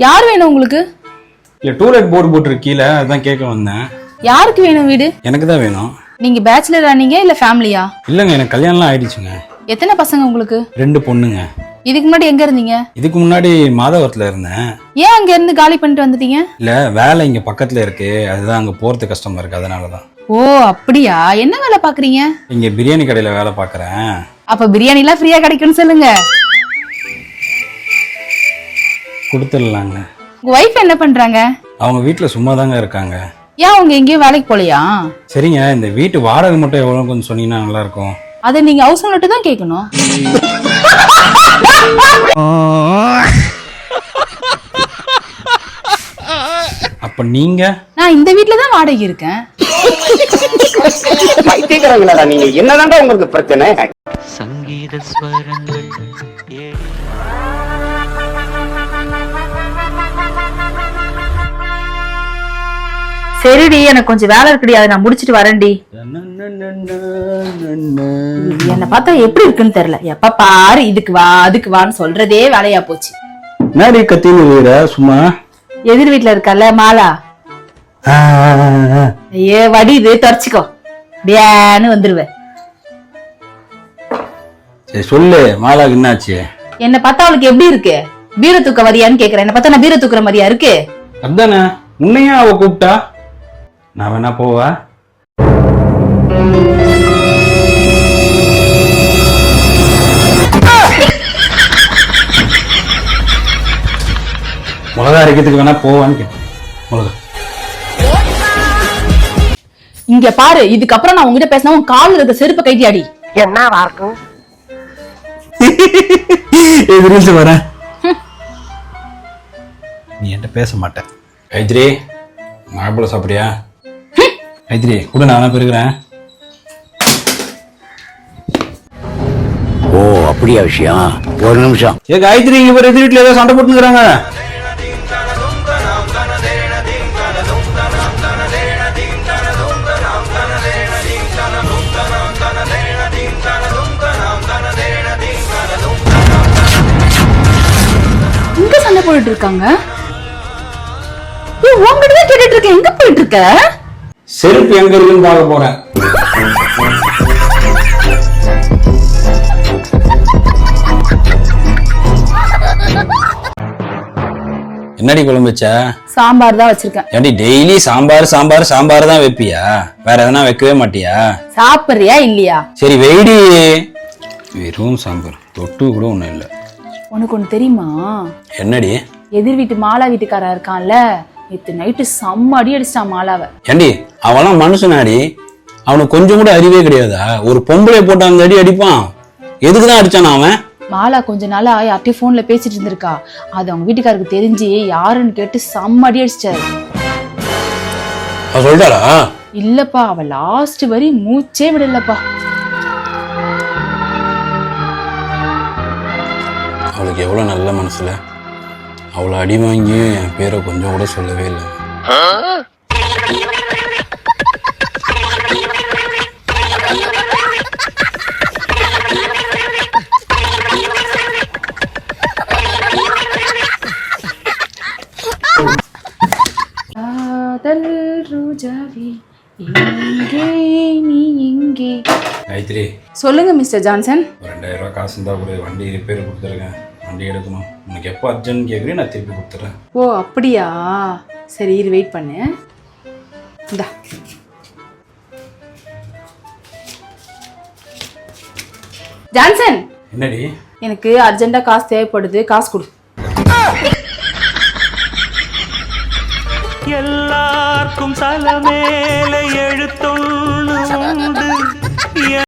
யார் வேணும் உங்களுக்கு? இல்ல டூலெட் போர்டு போட்டுருக்கு கீழே, அதான் கேட்க வந்தேன். யாருக்கு வேணும் வீடு? எனக்கு தான் வேணும். நீங்க பேச்சுலரா நீங்க இல்ல ஃபேமிலியா? இல்லங்க, எனக்கு கல்யாணம்லாம் ஆயிடுச்சுங்க. எத்தனை பசங்க உங்களுக்கு? 2 பொண்ணுங்க. இதுக்கு முன்னாடி எங்க இருந்தீங்க? இதுக்கு முன்னாடி மாதவரத்துல இருந்தேன். ஏன் அங்க இருந்து காலி பண்ணிட்டு வந்துட்டீங்க? இல்ல வேலை இங்க பக்கத்துல இருக்கு, அதுதான் அங்க போறது கஷ்டமா இருக்கு, அதனாலதான். ஓ அப்படியா? என்ன வேலை பாக்குறீங்க? இங்க பிரியாணி கடையில வேலை பாக்குறேன். அப்ப பிரியாணி எல்லாம் ஃப்ரீயா கிடைக்கும்னு சொல்லுங்க. கொடுத்துடலாங்க. உங்க வைஃப் என்ன பண்றாங்க? அவங்க வீட்டுல சும்மா தாங்க இருக்காங்க. ஏன் அவங்க எங்கேயும் வேலைக்கு போலையா? சரிங்க, இந்த வீட்டு வாடகை மட்டும் எவ்வளவு கொஞ்சம் சொன்னீங்கன்னா நல்லா இருக்கும். அதை நீங்க ஹவுஸ் ஓனர்ட்ட தான் கேட்கணும். அப்ப நீங்க? நான் இந்த வீட்ல தான் வாடகை இருக்கேன். பைத்தியக்காரங்களா நீங்க? என்னதான்டா உங்களுக்கு பிரச்சனை? சங்கீத ஸ்வரங்கள் சரிடி, எனக்கு கொஞ்சம் வேலை இருக்குடி, அதை நான் முடிச்சிட்டு வரேன்டி. என்ன பார்த்தா எப்படி இருக்குன்னு தெரியல, எப்ப பாரு இதுக்கு வா அதுக்கு வான்னு சொல்றதே வேலையா போச்சு. நாடி கத்தின்னு வீர சும்மா. எதிர் வீட்டுல இருக்கல மாலா, ஐயே வடி இது தொடச்சிக்கோ, பியான்னு வந்துருவேன். சரி சொல்லு, மாலாக்கு என்னாச்சு? என்ன பார்த்தா அவளுக்கு எப்படி இருக்கு? பீர தூக்க வரியான்னு கேக்குறேன். என்ன பார்த்தா நான் பீர தூக்குற மாதிரியா இருக்கு? அதானே, உன்னையும் அவ கூப்பிட்டா நான் வேணா போவா? மிளகா அரைக்கிறதுக்கு வேணா போவான்னு கேட்டேன். மிளகா இங்க பாரு, இதுக்கப்புறம் நான் உங்ககிட்ட பேசினா உன் கால் இருக்க செருப்பை கைட்டி அடி. என்னவா இருக்கும்? எதிரிச்சு வரேன். நீ என்கிட்ட பேச மாட்டேன். கைத்ரி, மாப்பிள்ள சாப்பிடுறியா? கைத்ரி கூட நான் பெருக்கிறேன். ஓ அப்படியா விஷயம்? ஒரு நிமிஷம். ஏ காயத்ரி, இங்க பேர் எதிர் வீட்டுல ஏதோ சண்டை போட்டுக்கிறாங்க. இங்க சண்டை போட்டுட்டு இருக்காங்க. உங்ககிட்ட தான் கேட்டுட்டு இருக்கேன், எங்க போயிட்டு இருக்க? செருப்பு எங்க இருக்குன்னு பார்க்க போறேன். என்னடி குழம்பு வச்ச? சாம்பார் தான் வச்சிருக்கேன். ஏடி டெய்லி சாம்பார் சாம்பார் சாம்பார் தான் வைப்பியா? வேற எதனா வைக்கவே மாட்டியா? சாப்பிடுறியா இல்லையா? சரி வெயிடி. வெறும் சாம்பார், தொட்டு கூட ஒண்ணும் இல்ல. உனக்கு ஒண்ணு தெரியுமா? என்னடி? எதிர் வீட்டு மாலா வீட்டுக்காரா இருக்கான்ல, நேத்து நைட்டு செம்ம அடி அடிச்சிட்டான் மாலாவை. ஏண்டி அவெல்லாம் மனுஷனாடி, அவனுக்கு கொஞ்சம் கூட அறிவே கிடையாதா? ஒரு பொம்பளை போட்டு அந்த அடி அடிப்பான், எதுக்குதான் அடிச்சான் அவன்? மாலா கொஞ்ச நாளா யார்கிட்டயும் போன்ல பேசிட்டு இருந்திருக்கா, அது அவங்க வீட்டுக்காருக்கு தெரிஞ்சு யாருன்னு கேட்டு செம்ம அடி அடிச்சிட்டாரு. அவ சொல்லிட்டாளா? இல்லப்பா, அவ லாஸ்ட் வரி மூச்சே விடலப்பா. அவளுக்கு எவ்வளவு நல்ல மனசுல, அவளை அடி வாங்கி என் பேரை கொஞ்சம் கூட சொல்லவே இல்லை. காயத்ரி, சொல்லுங்க மிஸ்டர் ஜான்சன். ஒரு 2000 ரூபாய் காசு இருந்தா கூட வண்டி ரிப்பேர் கொடுத்துருக்கேன், வண்டி எடுக்கணும். உனக்கு எப்போ அர்ஜென்ட் கேட்குறேன், நான் திருப்பி கொடுத்துட்றேன். ஓ அப்படியா? சரி இரு, வெயிட் பண்ணு. இந்தா ஜான்சன். என்னடி? எனக்கு அர்ஜென்ட்டா காசு தேவைப்படுது, காசு கொடு. எல்லாருக்கும் தலை மேல எழுத்தும்